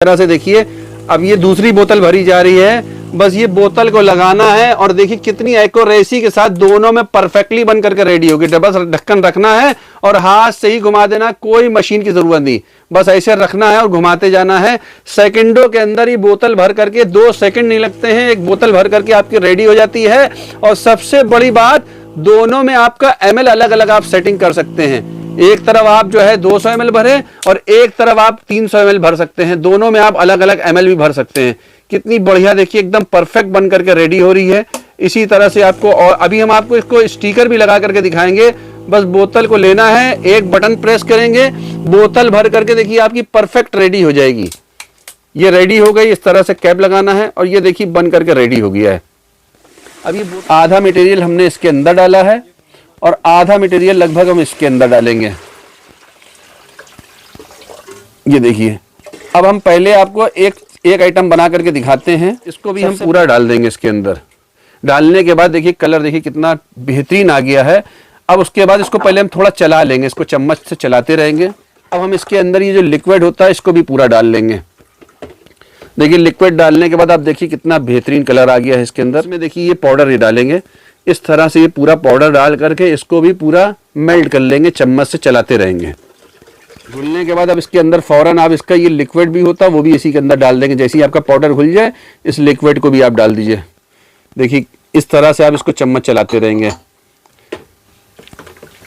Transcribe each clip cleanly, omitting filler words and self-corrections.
तरह से देखिए अब ये दूसरी बोतल भरी जा रही है। बस ये बोतल को लगाना है और देखिए कितनी एक्यूरेसी के साथ दोनों में परफेक्टली बन करके रेडी होगी। बस ढक्कन रखना है और हाथ से ही घुमा देना, कोई मशीन की जरूरत नहीं, बस ऐसे रखना है और घुमाते जाना है। सेकंडों के अंदर ही बोतल भर करके 2 सेकंड नहीं लगते हैं, एक बोतल भर करके आपकी रेडी हो जाती है। और सबसे बड़ी बात, दोनों में आपका ml अलग अलग आप सेटिंग कर सकते हैं। एक तरफ आप जो है 200 ml भरे और एक तरफ आप 300 ml भर सकते हैं, दोनों में आप अलग अलग ml भी भर सकते हैं। कितनी बढ़िया देखिए एकदम परफेक्ट बन करके रेडी हो रही है। इसी तरह से आपको, और अभी हम आपको इसको स्टिकर भी लगा करके दिखाएंगे। बस बोतल को लेना है, एक बटन प्रेस करेंगे, बोतल भर करके देखिए आपकी परफेक्ट रेडी हो जाएगी। ये रेडी हो गई, इस तरह से कैप लगाना है और ये देखिए बन करके रेडी हो गया है। अब ये आधा मटेरियल हमने इसके अंदर डाला है और आधा मटेरियल लगभग हम इसके अंदर डालेंगे। ये देखिए अब हम पहले आपको एक आइटम बना करके दिखाते हैं। इसको भी हम पूरा डाल देंगे इसके अंदर। डालने के बाद देखिए कलर देखिए कितना बेहतरीन आ गया है। अब उसके बाद इसको पहले हम थोड़ा चला लेंगे, इसको चम्मच से चलाते रहेंगे। अब हम इसके अंदर ये जो लिक्विड होता है इसको भी पूरा डाल लेंगे। देखिए लिक्विड डालने के बाद आप देखिए कितना बेहतरीन कलर आ गया है इसके अंदर। इसमें देखिए ये पाउडर ही डालेंगे, इस तरह से ये पूरा पाउडर डाल करके इसको भी पूरा मेल्ट कर लेंगे, चम्मच से चलाते रहेंगे। घुलने के बाद अब इसके अंदर फौरन आप इसका ये लिक्विड भी होता है वो भी इसी के अंदर डाल देंगे। जैसे ही आपका पाउडर घुल जाए इस लिक्विड को भी आप डाल दीजिए। देखिए इस तरह से आप इसको चम्मच चलाते रहेंगे,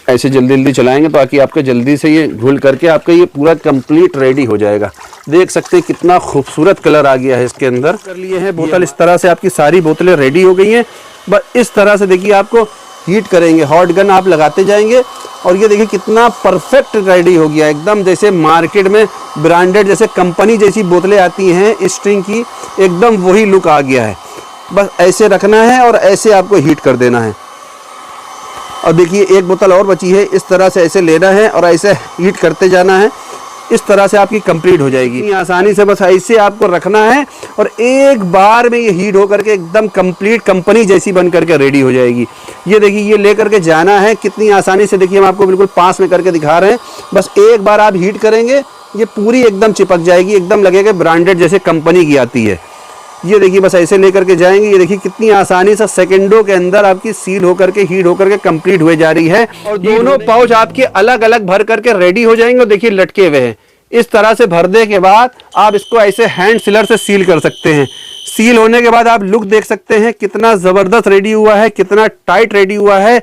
ऐसे जल्दी जल्दी चलाएंगे ताकि आपका जल्दी से ये घुल करके आपका ये पूरा कंप्लीट रेडी हो जाएगा। देख सकते हैं कितना खूबसूरत कलर आ गया है इसके अंदर। कर लिए हैं बोतल, इस तरह से आपकी सारी बोतलें रेडी हो गई हैं। बस इस तरह से देखिए आपको हीट करेंगे, हॉट गन आप लगाते जाएंगे और ये देखिए कितना परफेक्ट रेडी हो गया एकदम। जैसे मार्केट में ब्रांडेड जैसे कंपनी जैसी बोतलें आती हैं स्ट्रिंग की, एकदम वही लुक आ गया है। बस ऐसे रखना है और ऐसे आपको हीट कर देना है। और देखिए एक बोतल और बची है, इस तरह से ऐसे लेना है और ऐसे हीट करते जाना है। इस तरह से आपकी कंप्लीट हो जाएगी आसानी से। बस ऐसे आपको रखना है और एक बार में ये हीट होकर के एकदम कंप्लीट कंपनी जैसी बन करके रेडी हो जाएगी। ये देखिए ये लेकर के जाना है कितनी आसानी से। देखिए हम आपको बिल्कुल पास में करके दिखा रहे हैं। बस एक बार आप हीट करेंगे ये पूरी एकदम चिपक जाएगी, एकदम लगेगा ब्रांडेड जैसे कंपनी की आती है। ये देखिए बस ऐसे लेकर के जाएंगे। ये देखिए कितनी आसानी से सेकंडों के अंदर आपकी सील होकर के हीट होकर के कंप्लीट हुए जा रही है। और दोनों पाउच आपके अलग अलग भर करके रेडी हो जाएंगे। देखिए लटके हुए हैं, इस तरह से भरने के बाद आप इसको ऐसे हैंड सीलर से सील कर सकते हैं। सील होने के बाद आप लुक देख सकते हैं कितना जबरदस्त रेडी हुआ है, कितना टाइट रेडी हुआ है।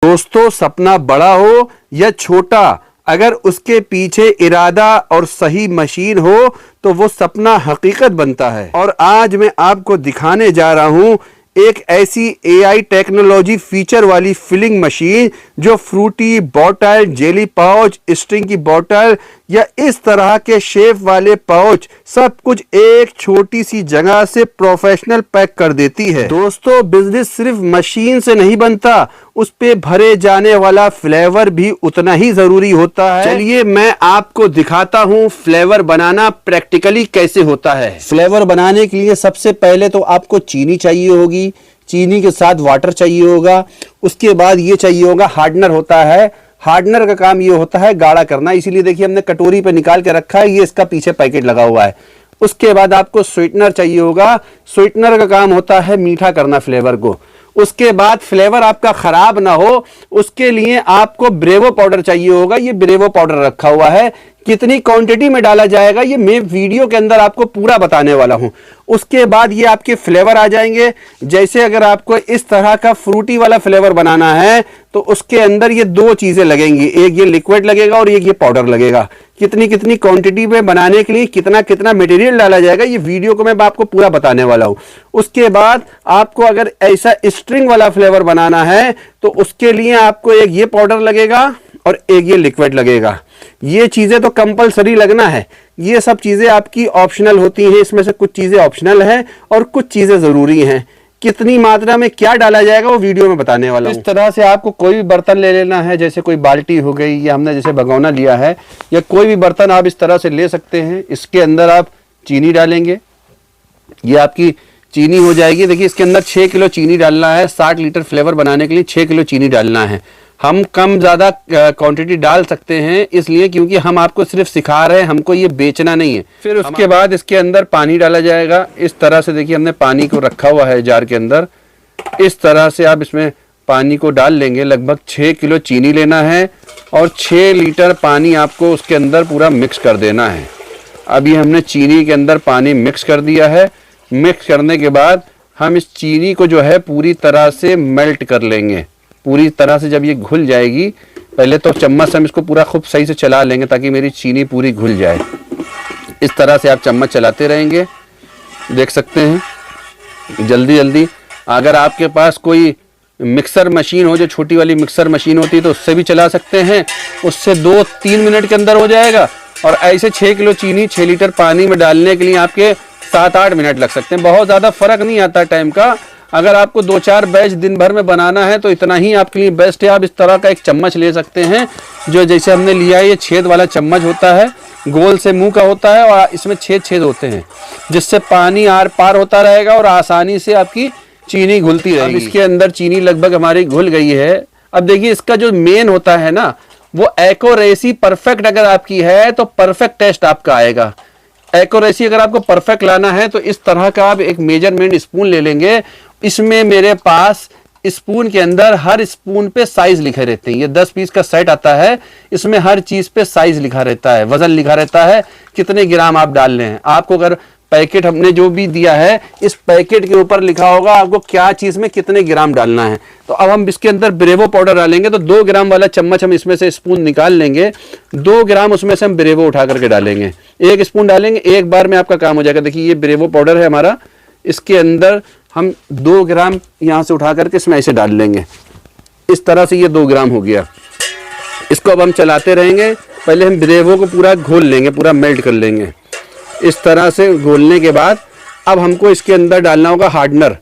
दोस्तों सपना बड़ा हो या छोटा, अगर उसके पीछे इरादा और सही मशीन हो तो वो सपना हकीकत बनता है। और आज मैं आपको दिखाने जा रहा हूं एक ऐसी AI टेक्नोलॉजी फीचर वाली फिलिंग मशीन जो Frooti bottle, jelly pouch, string की बॉटल या इस तरह के शेप वाले पाउच सब कुछ एक छोटी सी जगह से प्रोफेशनल पैक कर देती है। दोस्तों बिजनेस सिर्फ मशीन से नहीं बनता, उस पे भरे जाने वाला फ्लेवर भी उतना ही जरूरी होता है। चलिए मैं आपको दिखाता हूँ फ्लेवर बनाना प्रैक्टिकली कैसे होता है। फ्लेवर बनाने के लिए सबसे पहले तो आपको चीनी चाहिए होगी, चीनी के साथ वाटर चाहिए होगा। उसके बाद ये चाहिए होगा हार्डनर होता है। हार्डनर का काम ये होता है गाढ़ा करना, इसीलिए देखिए हमने कटोरी पे निकाल के रखा है, ये इसका पीछे पैकेट लगा हुआ है। उसके बाद आपको स्वीटनर चाहिए होगा। स्वीटनर का काम होता है मीठा करना फ्लेवर को। उसके बाद फ्लेवर आपका खराब ना हो उसके लिए आपको ब्रेवो पाउडर चाहिए होगा। ये ब्रेवो पाउडर रखा हुआ है, कितनी क्वांटिटी में डाला जाएगा ये मैं वीडियो के अंदर आपको पूरा बताने वाला हूं। उसके बाद ये आपके फ्लेवर आ जाएंगे। जैसे अगर आपको इस तरह का फ्रूटी वाला फ्लेवर बनाना है तो उसके अंदर ये 2 चीजें लगेंगी, एक ये लिक्विड लगेगा और एक ये पाउडर लगेगा। कितनी कितनी क्वांटिटी में बनाने के लिए कितना कितना मटेरियल डाला जाएगा ये वीडियो को मैं आपको पूरा बताने वाला हूं। उसके बाद आपको अगर ऐसा स्ट्रिंग वाला फ्लेवर बनाना है तो उसके लिए आपको एक ये पाउडर लगेगा और एक ये लिक्विड लगेगा। ये चीजें तो कंपलसरी लगना है, ये सब चीजें आपकी ऑप्शनल होती हैं। इसमें से कुछ चीजें ऑप्शनल हैं और कुछ चीजें जरूरी हैं। कितनी मात्रा में क्या डाला जाएगा वो वीडियो में बताने वाला हूं। इस तरह से आपको कोई भी बर्तन ले लेना है, जैसे कोई बाल्टी हो गई या हमने जैसे भगोना लिया है या कोई भी बर्तन आप इस तरह से ले सकते हैं। इसके अंदर आप चीनी डालेंगे, ये आपकी चीनी हो जाएगी। देखिए इसके अंदर 6 किलो चीनी डालना है। 60 लीटर फ्लेवर बनाने के लिए 6 किलो चीनी डालना है। हम कम ज़्यादा क्वांटिटी डाल सकते हैं, इसलिए क्योंकि हम आपको सिर्फ सिखा रहे हैं, हमको ये बेचना नहीं है। फिर उसके बाद इसके अंदर पानी डाला जाएगा। इस तरह से देखिए हमने पानी को रखा हुआ है जार के अंदर। इस तरह से आप इसमें पानी को डाल लेंगे। लगभग 6 किलो चीनी लेना है और 6 लीटर पानी आपको उसके अंदर पूरा मिक्स कर देना है। अभी हमने चीनी के अंदर पानी मिक्स कर दिया है। मिक्स करने के बाद हम इस चीनी को जो है पूरी तरह से मेल्ट कर लेंगे। पूरी तरह से जब ये घुल जाएगी, पहले तो चम्मच से हम इसको पूरा खूब सही से चला लेंगे ताकि मेरी चीनी पूरी घुल जाए। इस तरह से आप चम्मच चलाते रहेंगे। देख सकते हैं जल्दी जल्दी। अगर आपके पास कोई मिक्सर मशीन हो, जो छोटी वाली मिक्सर मशीन होती है, तो उससे भी चला सकते हैं। उससे 2-3 मिनट के अंदर हो जाएगा। और ऐसे 6 किलो चीनी 6 लीटर पानी में डालने के लिए आपके 7-8 मिनट लग सकते हैं। बहुत ज़्यादा फर्क नहीं आता टाइम का। अगर आपको 2-4 बैच दिन भर में बनाना है तो इतना ही आपके लिए बेस्ट है। आप इस तरह का एक चम्मच ले सकते हैं, जो जैसे हमने लिया है, ये छेद वाला चम्मच होता है, गोल से मुंह का होता है और इसमें छेद होते हैं, जिससे पानी आर पार होता रहेगा और आसानी से आपकी चीनी घुलती रहेगी। इसके अंदर चीनी लगभग हमारी घुल गई है। अब देखिए इसका जो मेन होता है ना, वो एक्यूरेसी परफेक्ट अगर आपकी है तो परफेक्ट टेस्ट आपका आएगा। एक्यूरेसी अगर आपको परफेक्ट लाना है तो इस तरह का आप एक मेजरमेंट स्पून ले लेंगे। इसमें मेरे पास स्पून के अंदर हर स्पून पे साइज लिखे रहते हैं। ये 10 पीस का सेट आता है। इसमें हर चीज पे साइज लिखा रहता है, वजन लिखा रहता है, कितने ग्राम आप डाल रहे हैं। आपको अगर पैकेट हमने जो भी दिया है, इस पैकेट के ऊपर लिखा होगा आपको क्या चीज में कितने ग्राम डालना है। तो अब हम इसके अंदर ब्रेवो पाउडर डालेंगे, तो 2 ग्राम वाला चम्मच हम इसमें से स्पून निकाल लेंगे। 2 ग्राम उसमें से हम ब्रेवो उठा करके डालेंगे। 1 स्पून डालेंगे, एक बार में आपका काम हो जाएगा। देखिए ये ब्रेवो पाउडर है हमारा, इसके अंदर हम 2 ग्राम यहाँ से उठा करके इसमें ऐसे डाल लेंगे। इस तरह से ये 2 ग्राम हो गया। इसको अब हम चलाते रहेंगे। पहले हम ब्रेवो को पूरा घोल लेंगे, पूरा मेल्ट कर लेंगे। इस तरह से घोलने के बाद अब हमको इसके अंदर डालना होगा हार्डनर।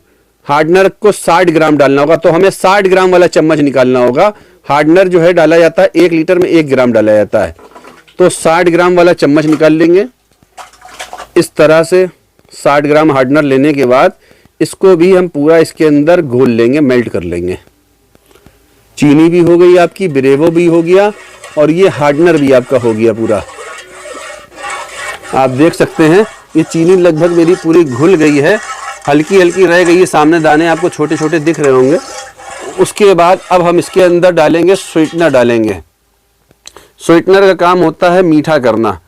हार्डनर को 60 ग्राम डालना होगा, तो हमें 60 ग्राम वाला चम्मच निकालना होगा। हार्डनर जो है डाला जाता है 1 लीटर में 1 ग्राम डाला जाता है, तो 60 ग्राम वाला चम्मच निकाल लेंगे। इस तरह से 60 ग्राम हार्डनर लेने के बाद इसको भी हम पूरा इसके अंदर घोल लेंगे, मेल्ट कर लेंगे। चीनी भी हो गई आपकी, ब्रेवो भी हो गया और ये हार्डनर भी आपका हो गया पूरा। आप देख सकते हैं ये चीनी लगभग मेरी पूरी घुल गई है, हल्की हल्की रह गई है। सामने दाने आपको छोटे छोटे दिख रहे होंगे। उसके बाद अब हम इसके अंदर डालेंगे स्वीटनर डालेंगे। स्वीटनर का काम होता है मीठा करना।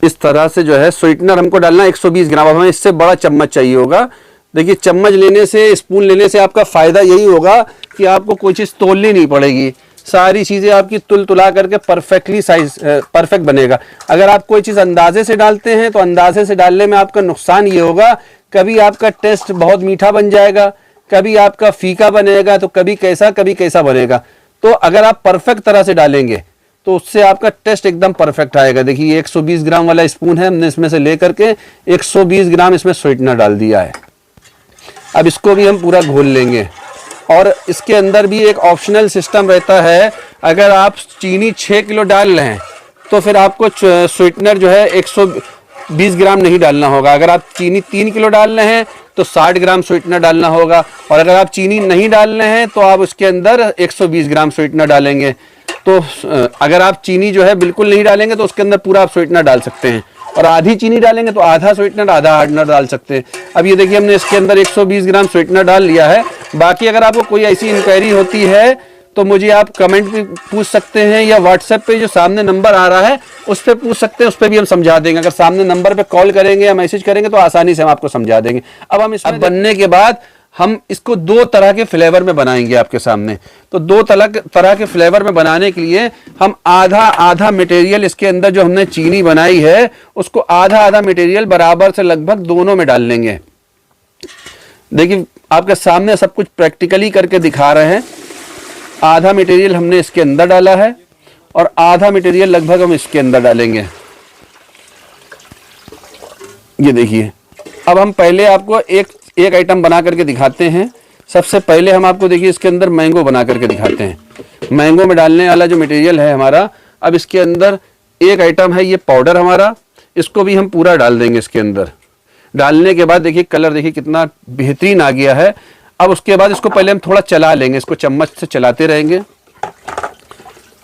इस तरह से जो है स्वीटनर हमको डालना 120 ग्राम। अब हमें इससे बड़ा चम्मच चाहिए होगा। देखिए चम्मच लेने से, स्पून लेने से आपका फ़ायदा यही होगा कि आपको कोई चीज़ तोलनी नहीं पड़ेगी। सारी चीज़ें आपकी तुला करके परफेक्टली साइज परफेक्ट बनेगा। अगर आप कोई चीज़ अंदाजे से डालते हैं तो अंदाजे से डालने में आपका नुकसान ये होगा, कभी आपका टेस्ट बहुत मीठा बन जाएगा, कभी आपका फीका बनेगा, तो कभी कैसा बनेगा। तो अगर आप परफेक्ट तरह से डालेंगे तो उससे आपका टेस्ट एकदम परफेक्ट आएगा। देखिए 120 ग्राम वाला स्पून है, हमने इसमें से लेकर के 120 ग्राम इसमें स्वीटनर डाल दिया है। अब इसको भी हम पूरा घोल लेंगे। और इसके अंदर भी एक ऑप्शनल सिस्टम रहता है। अगर आप चीनी 6 किलो डाल रहे हैं तो फिर आपको स्वीटनर जो है 120 ग्राम नहीं डालना होगा। अगर आप चीनी 3 किलो डाल रहे हैं तो 60 ग्राम स्वीटनर डालना होगा। और अगर आप चीनी नहीं डाल रहे हैं तो आप उसके अंदर 120 ग्राम स्वीटनर डालेंगे। तो अगर आप चीनी जो है बिल्कुल नहीं डालेंगे तो उसके अंदर पूरा आप स्वीटनर डाल सकते हैं। और आधी चीनी डालेंगे तो आधा स्वीटनर आधा हार्डनर डाल सकते हैं। अब ये देखिए हमने इसके अंदर 120 ग्राम स्वीटनर डाल लिया है। बाकी अगर आपको कोई ऐसी इंक्वायरी होती है तो मुझे आप कमेंट भी पूछ सकते हैं, या व्हाट्सएप पे जो सामने नंबर आ रहा है उस पर पूछ सकते हैं, उस पर भी हम समझा देंगे। अगर सामने नंबर पे कॉल करेंगे या मैसेज करेंगे तो आसानी से हम आपको समझा देंगे। अब हम इसमें बनने के बाद हम इसको 2 तरह के फ्लेवर में बनाएंगे आपके सामने। तो 2 तरह के फ्लेवर में बनाने के लिए हम आधा मटेरियल इसके अंदर जो हमने चीनी बनाई है उसको आधा मटेरियल बराबर से लगभग दोनों में डाल लेंगे। देखिए आपके सामने सब कुछ प्रैक्टिकली करके दिखा रहे हैं। आधा मटेरियल हमने इसके अंदर डाला है और आधा मटेरियल लगभग हम इसके अंदर डालेंगे। ये देखिए अब हम पहले आपको एक आइटम बना करके दिखाते हैं। सबसे पहले हम आपको देखिए इसके अंदर मैंगो बना करके दिखाते हैं। मैंगो में डालने वाला जो मटेरियल है हमारा, अब इसके अंदर एक आइटम है ये पाउडर हमारा, इसको भी हम पूरा डाल देंगे इसके अंदर। डालने के बाद देखिए कलर देखिए कितना बेहतरीन आ गया है। अब उसके बाद इसको पहले हम थोड़ा चला लेंगे, इसको चम्मच से चलाते रहेंगे।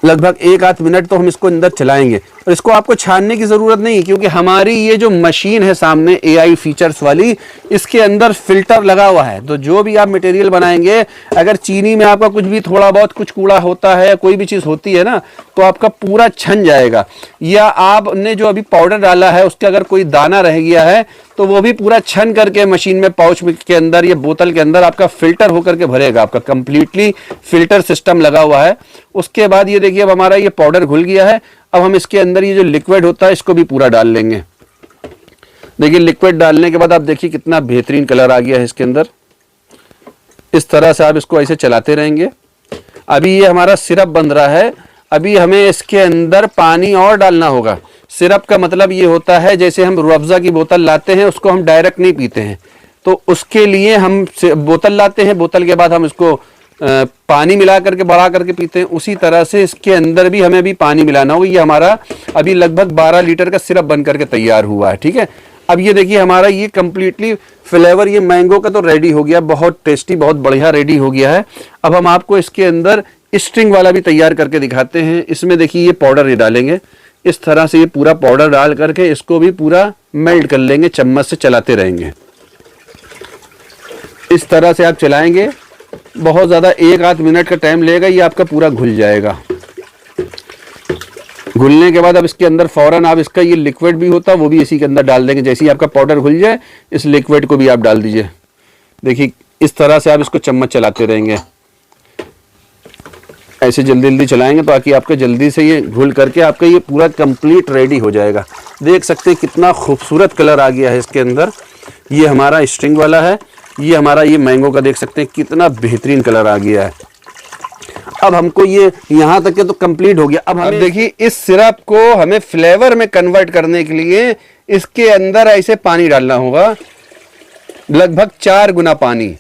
लगभग 1-8 मिनट तो हम इसको अंदर चलाएंगे। और इसको आपको छानने की ज़रूरत नहीं है, क्योंकि हमारी ये जो मशीन है सामने AI फीचर्स वाली, इसके अंदर फिल्टर लगा हुआ है। तो जो भी आप मटेरियल बनाएंगे, अगर चीनी में आपका कुछ भी थोड़ा बहुत कुछ कूड़ा होता है, कोई भी चीज़ होती है ना, तो आपका पूरा छन जाएगा। या आपने जो अभी पाउडर डाला है उसका अगर कोई दाना रह गया है तो वो भी पूरा छन करके मशीन में पाउच के अंदर या बोतल के अंदर आपका फिल्टर होकर के भरेगा। आपका कंप्लीटली फिल्टर सिस्टम लगा हुआ है। उसके बाद ये देखिए अब हमारा ये पाउडर घुल गया है। अब हम इसके अंदर ये जो लिक्विड होता है इसको भी पूरा डाल लेंगे। देखिए लिक्विड डालने के बाद आप देखिए कितना बेहतरीन कलर आ गया है इसके अंदर। इस तरह से आप इसको ऐसे चलाते रहेंगे। अभी ये हमारा सिरप बन रहा है। अभी हमें इसके अंदर पानी और डालना होगा। सिरप का मतलब ये होता है जैसे हम रूह अफ़ज़ा की बोतल लाते हैं, उसको हम डायरेक्ट नहीं पीते हैं, तो उसके लिए हम बोतल लाते हैं, बोतल के बाद हम इसको पानी मिला करके बढ़ा करके पीते हैं। उसी तरह से इसके अंदर भी हमें भी पानी मिलाना होगा। ये हमारा अभी लगभग 12 लीटर का सिरप बन करके तैयार हुआ है। ठीक है, अब ये देखिए हमारा ये कंप्लीटली फ्लेवर ये मैंगो का तो रेडी हो गया, बहुत टेस्टी, बहुत बढ़िया रेडी हो गया है। अब हम आपको इसके अंदर स्ट्रिंग वाला भी तैयार करके दिखाते हैं। इसमें देखिए ये पाउडर ये डालेंगे। इस तरह से ये पूरा पाउडर डाल करके इसको भी पूरा मेल्ट कर लेंगे, चम्मच से चलाते रहेंगे। इस तरह से आप चलाएंगे, बहुत ज़्यादा 1-8 मिनट का टाइम लेगा, ये आपका पूरा घुल जाएगा। घुलने के बाद अब इसके अंदर फौरन आप इसका ये लिक्विड भी होता है वो भी इसी के अंदर डाल देंगे। जैसे ही आपका पाउडर घुल जाए इस लिक्विड को भी आप डाल दीजिए। देखिए इस तरह से आप इसको चम्मच चलाते रहेंगे, ऐसे जल्दी जल्दी चलाएंगे ताकि आपका जल्दी से ये घुल करके आपका ये पूरा कंप्लीट रेडी हो जाएगा। देख सकते हैं कितना खूबसूरत कलर आ गया है इसके अंदर। ये हमारा स्ट्रिंग वाला है, ये हमारा ये मैंगो का देख सकते हैं कितना बेहतरीन कलर आ गया है। अब हमको ये यहाँ तक के तो कंप्लीट हो गया। अब देखिए इस सिरप को हमें फ्लेवर में कन्वर्ट करने के लिए इसके अंदर ऐसे पानी डालना होगा, लगभग 4 गुना पानी।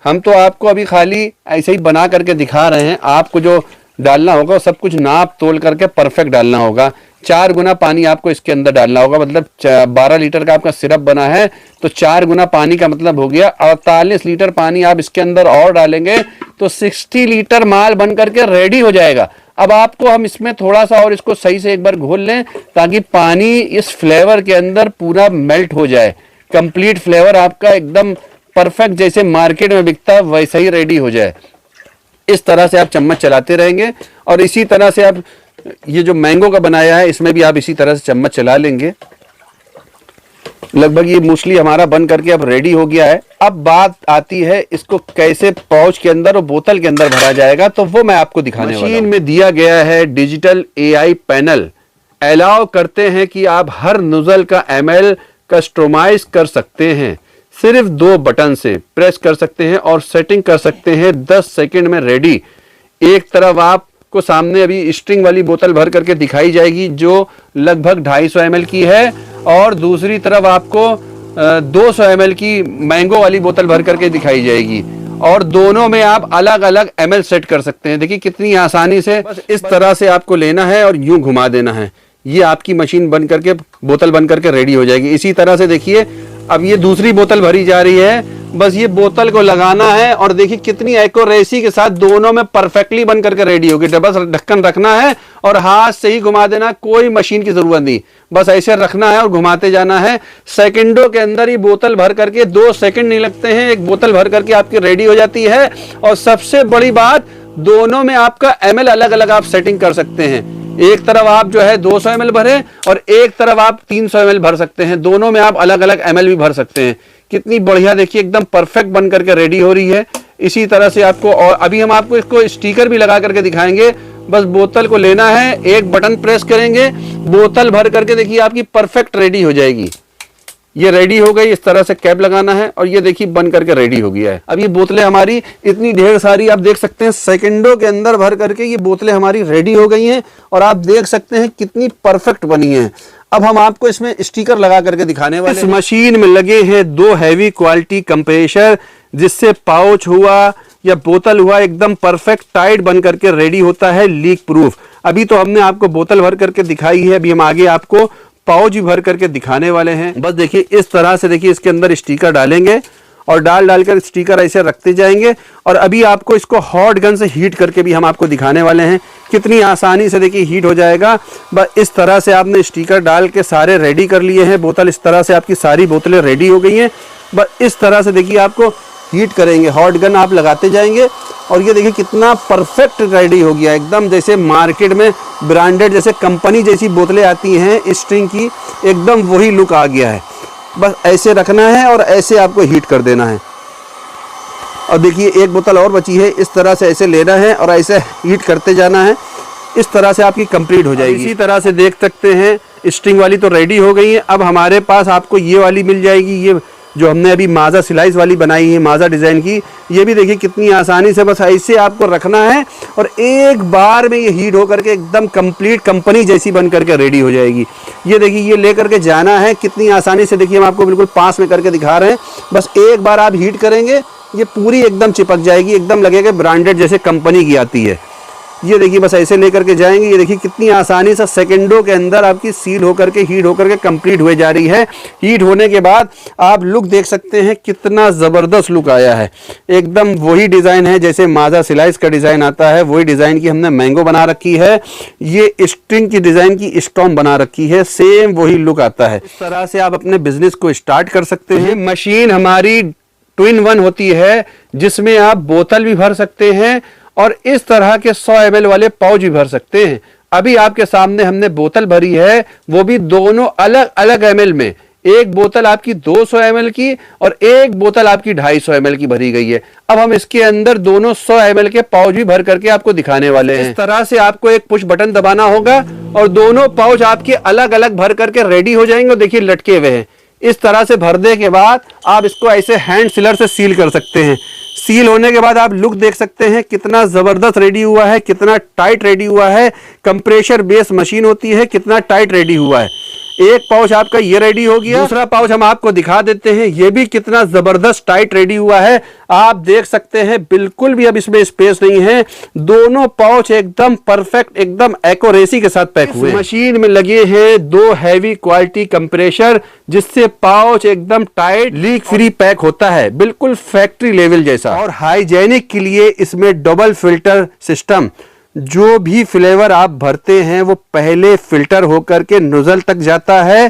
हम तो आपको अभी खाली ऐसे ही बना करके दिखा रहे हैं, आपको जो डालना होगा सब कुछ नाप तोल करके परफेक्ट डालना होगा। 4 गुना पानी आपको इसके अंदर डालना होगा। मतलब 12 लीटर का आपका सिरप बना है तो 4 गुना पानी का मतलब हो गया 48 लीटर पानी आप इसके अंदर और डालेंगे तो 60 लीटर माल बन करके रेडी हो जाएगा। अब आपको हम इसमें थोड़ा सा और इसको सही से एक बार घोल लें ताकि पानी इस फ्लेवर के अंदर पूरा मेल्ट हो जाए। कंप्लीट फ्लेवर आपका एकदम परफेक्ट जैसे मार्केट में बिकता है वैसा ही रेडी हो जाए। इस तरह से आप चम्मच चलाते रहेंगे और इसी तरह से आप ये जो मैंगो का बनाया है इसमें भी आप इसी तरह से चम्मच चला लेंगे। लगभग ये मूसली हमारा बन करके अब रेडी हो गया है। अब बात आती है इसको कैसे पाउच के अंदर और बोतल के अंदर भरा जाएगा, तो वो मैं आपको दिखाने वाला हूं। मशीन में दिया गया है डिजिटल AI पैनल, अलाउ करते हैं कि आप हर नोजल का ml कस्टमाइज कर सकते हैं। सिर्फ 2 बटन से प्रेस कर सकते हैं और सेटिंग कर सकते हैं। 10 सेकंड में रेडी। एक तरफ आपको सामने अभी स्ट्रिंग वाली बोतल भर करके दिखाई जाएगी जो लगभग 250 ml की है और दूसरी तरफ आपको 200 ml की मैंगो वाली बोतल भर करके दिखाई जाएगी और दोनों में आप अलग अलग ml सेट कर सकते हैं। देखिए कितनी आसानी से बस इस तरह से आपको लेना है और यूं घुमा देना है, ये आपकी मशीन बन करके बोतल बन करके रेडी हो जाएगी। इसी तरह से देखिए अब ये दूसरी बोतल भरी जा रही है, बस ये बोतल को लगाना है और देखिए कितनी एक्यूरेसी के साथ दोनों में परफेक्टली बन करके रेडी होगी। बस ढक्कन रखना है और हाथ से ही घुमा देना, कोई मशीन की जरूरत नहीं, बस ऐसे रखना है और घुमाते जाना है। सेकंडों के अंदर ही बोतल भर करके 2 सेकंड नहीं लगते हैं, एक बोतल भर करके आपकी रेडी हो जाती है। और सबसे बड़ी बात, दोनों में आपका ml अलग अलग आप सेटिंग कर सकते हैं। एक तरफ आप जो है 200 ml भरे और एक तरफ आप 300 ml भर सकते हैं। दोनों में आप अलग अलग ml भी भर सकते हैं। कितनी बढ़िया देखिए एकदम परफेक्ट बन करके रेडी हो रही है। इसी तरह से आपको, और अभी हम आपको इसको स्टिकर भी लगा करके दिखाएंगे। बस बोतल को लेना है, एक बटन प्रेस करेंगे, बोतल भर करके देखिए आपकी परफेक्ट रेडी हो जाएगी। ये रेडी हो गई। इस तरह से कैप लगाना है और ये देखिए बन करके रेडी हो गया है। अब ये बोतलें हमारी इतनी ढेर सारी आप देख सकते हैं, सेकंडों के अंदर भर करके ये बोतलें हमारी रेडी हो गई हैं और आप देख सकते हैं कितनी परफेक्ट बनी है। अब हम आपको इसमें स्टिकर लगा करके दिखाने वाले हैं। इस मशीन में लगे हैं 2 हैवी क्वालिटी कंप्रेसर, जिससे पाउच हुआ या बोतल हुआ एकदम परफेक्ट टाइट बन करके रेडी होता है, लीक प्रूफ। अभी तो हमने आपको बोतल भर करके दिखाई है, अभी हम आगे आपको पाउच भी भर करके दिखाने वाले हैं। बस देखिए इस तरह से देखिए इसके अंदर स्टिकर डालेंगे और डाल डालकर स्टिकर ऐसे रखते जाएंगे। और अभी आपको इसको हॉट गन से हीट करके भी हम आपको दिखाने वाले हैं, कितनी आसानी से देखिए हीट हो जाएगा। बस इस तरह से आपने स्टिकर डाल के सारे रेडी कर लिए हैं बोतल। इस तरह से आपकी सारी बोतलें रेडी हो गई हैं। बस इस तरह से देखिए आपको हीट करेंगे, हॉट गन आप लगाते जाएंगे और ये देखिए कितना परफेक्ट रेडी हो गया, एकदम जैसे मार्केट में ब्रांडेड जैसे कंपनी जैसी बोतलें आती हैं स्ट्रिंग की, एकदम वही लुक आ गया है। बस ऐसे रखना है और ऐसे आपको हीट कर देना है। और देखिए एक बोतल और बची है, इस तरह से ऐसे लेना है और ऐसे हीट करते जाना है। इस तरह से आपकी कंप्लीट हो जाएगी। इसी तरह से देख सकते हैं स्ट्रिंग वाली तो रेडी हो गई है। अब हमारे पास आपको ये वाली मिल जाएगी, ये जो हमने अभी माजा सिलाइस वाली बनाई है, माजा डिज़ाइन की। ये भी देखिए कितनी आसानी से बस ऐसे आपको रखना है और एक बार में ये हीट होकर के एकदम कंप्लीट कंपनी जैसी बन करके रेडी हो जाएगी। ये देखिए ये ले करके जाना है कितनी आसानी से, देखिए हम आपको बिल्कुल पास में करके दिखा रहे हैं। बस एक बार आप हीट करेंगे ये पूरी एकदम चिपक जाएगी, एकदम लगेगा ब्रांडेड जैसे कंपनी की आती है। ये देखिए बस ऐसे लेकर के जाएंगे, ये देखिए कितनी आसानी से सेकंडों के अंदर आपकी सील होकर के हीट होकर के कंप्लीट हुए जा रही है। हीट होने के बाद आप लुक देख सकते हैं कितना ज़बरदस्त लुक आया है। एकदम वही डिज़ाइन है जैसे माजा सिलाइस का डिज़ाइन आता है, वही डिज़ाइन की हमने मैंगो बना रखी है। ये स्ट्रिंग की डिज़ाइन की स्टॉम बना रखी है, सेम वही लुक आता है। इस तरह से आप अपने बिजनेस को स्टार्ट कर सकते हैं। मशीन हमारी 2-in-1 होती है, जिसमें आप बोतल भी भर सकते हैं और इस तरह के 100 ml वाले पाउच भी भर सकते हैं। अभी आपके सामने हमने बोतल भरी है, वो भी दोनों अलग अलग ml में। एक बोतल आपकी 200 ml की और एक बोतल आपकी 250 ml की भरी गई है। अब हम इसके अंदर दोनों 100 ml के पाउच भी भर करके आपको दिखाने वाले हैं। इस तरह से आपको एक पुश बटन दबाना होगा और दोनों पाउच आपके अलग अलग भर करके रेडी हो जाएंगे और देखिए लटके हुए हैं। इस तरह से भरने के बाद आप इसको ऐसे हैंड सीलर से सील कर सकते हैं। सील होने के बाद आप लुक देख सकते हैं कितना ज़बरदस्त रेडी हुआ है, कितना टाइट रेडी हुआ है। कंप्रेशर बेस मशीन होती है, कितना टाइट रेडी हुआ है। एक पाउच आपका ये रेडी हो गया, दूसरा पाउच हम आपको दिखा देते हैं, ये भी कितना जबरदस्त टाइट रेडी हुआ है। आप देख सकते हैं बिल्कुल भी अब इसमें स्पेस नहीं है, दोनों पाउच एकदम परफेक्ट, एकदम एक्यूरेसी के साथ पैक हुए। मशीन में लगे हैं 2 हैवी क्वालिटी कंप्रेशर, जिससे पाउच एकदम टाइट लीक फ्री पैक होता है, बिल्कुल फैक्ट्री लेवल जैसा। और हाइजेनिक के लिए इसमें डबल फिल्टर सिस्टम, जो भी फ्लेवर आप भरते हैं वो पहले फिल्टर होकर के नोजल तक जाता है।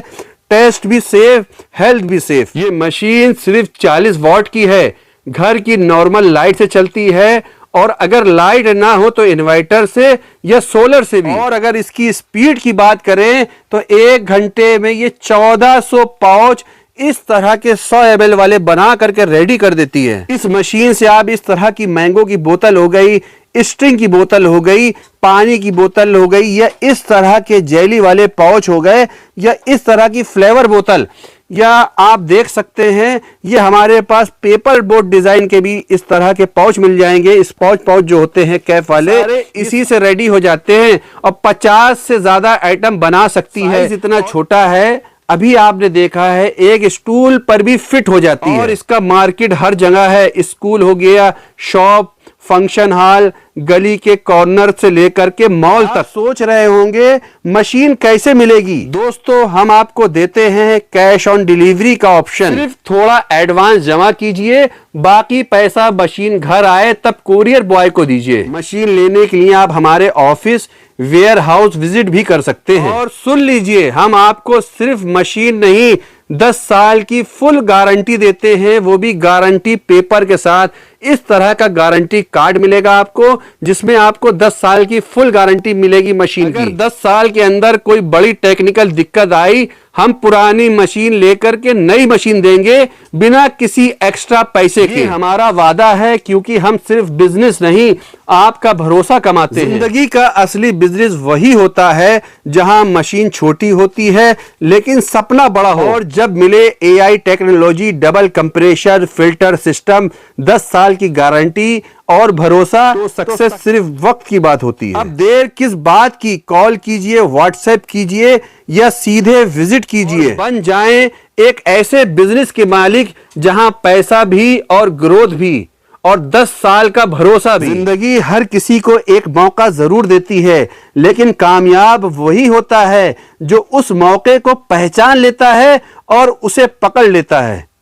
टेस्ट भी सेफ, हेल्थ भी सेफ। ये मशीन सिर्फ 40 वॉट की है, घर की नॉर्मल लाइट से चलती है, और अगर लाइट ना हो तो इन्वर्टर से या सोलर से भी। और अगर इसकी स्पीड की बात करें तो 1 घंटे में ये 1400 पाउच इस तरह के 100 ml वाले बना करके रेडी कर देती है। इस मशीन से आप इस तरह की मैंगो की बोतल हो गई, स्ट्रिंग की बोतल हो गई, पानी की बोतल हो गई, या इस तरह के जेली वाले पाउच हो गए, या इस तरह की फ्लेवर बोतल, या आप देख सकते हैं ये हमारे पास पेपर बोट डिजाइन के भी इस तरह के पाउच मिल जाएंगे। इस पाउच जो होते हैं कैप वाले, इसी से रेडी हो जाते हैं और 50 से ज्यादा आइटम बना सकती है। इतना छोटा है, अभी आपने देखा है एक स्टूल पर भी फिट हो जाती है। और इसका मार्केट हर जगह है, स्कूल हो गया, शॉप, फंक्शन हॉल, गली के कॉर्नर से लेकर के मॉल तक। सोच रहे होंगे मशीन कैसे मिलेगी? दोस्तों, हम आपको देते हैं कैश ऑन डिलीवरी का ऑप्शन। सिर्फ थोड़ा एडवांस जमा कीजिए, बाकी पैसा मशीन घर आए तब कुरियर बॉय को दीजिए। मशीन लेने के लिए आप हमारे ऑफिस, वेयर हाउस विजिट भी कर सकते हैं। और सुन लीजिए, हम आपको सिर्फ मशीन नहीं 10 साल की फुल गारंटी देते हैं, वो भी गारंटी पेपर के साथ। इस तरह का गारंटी कार्ड मिलेगा आपको, जिसमें आपको 10 साल की फुल गारंटी मिलेगी मशीन की। अगर 10 साल के अंदर कोई बड़ी टेक्निकल दिक्कत आई, हम पुरानी मशीन लेकर के नई मशीन देंगे बिना किसी एक्स्ट्रा पैसे के। हमारा वादा है, क्योंकि हम सिर्फ बिजनेस नहीं आपका भरोसा कमाते हैं। जिंदगी का असली बिजनेस वही होता है जहां मशीन छोटी होती है लेकिन सपना बड़ा हो। और जब मिले AI technology, double compressor filter system, 10 साल की गारंटी और भरोसा, तो सक्सेस सिर्फ वक्त की बात होती है। अब देर किस बात की? कॉल कीजिए, व्हाट्सएप कीजिए, या सीधे विजिट कीजिए। बन जाएं एक ऐसे बिजनेस के मालिक जहां पैसा भी और ग्रोथ भी और 10 साल का भरोसा भी। जिंदगी हर किसी को एक मौका जरूर देती है, लेकिन कामयाब वही होता है जो उस मौके को पहचान लेता है और उसे पकड़ लेता है।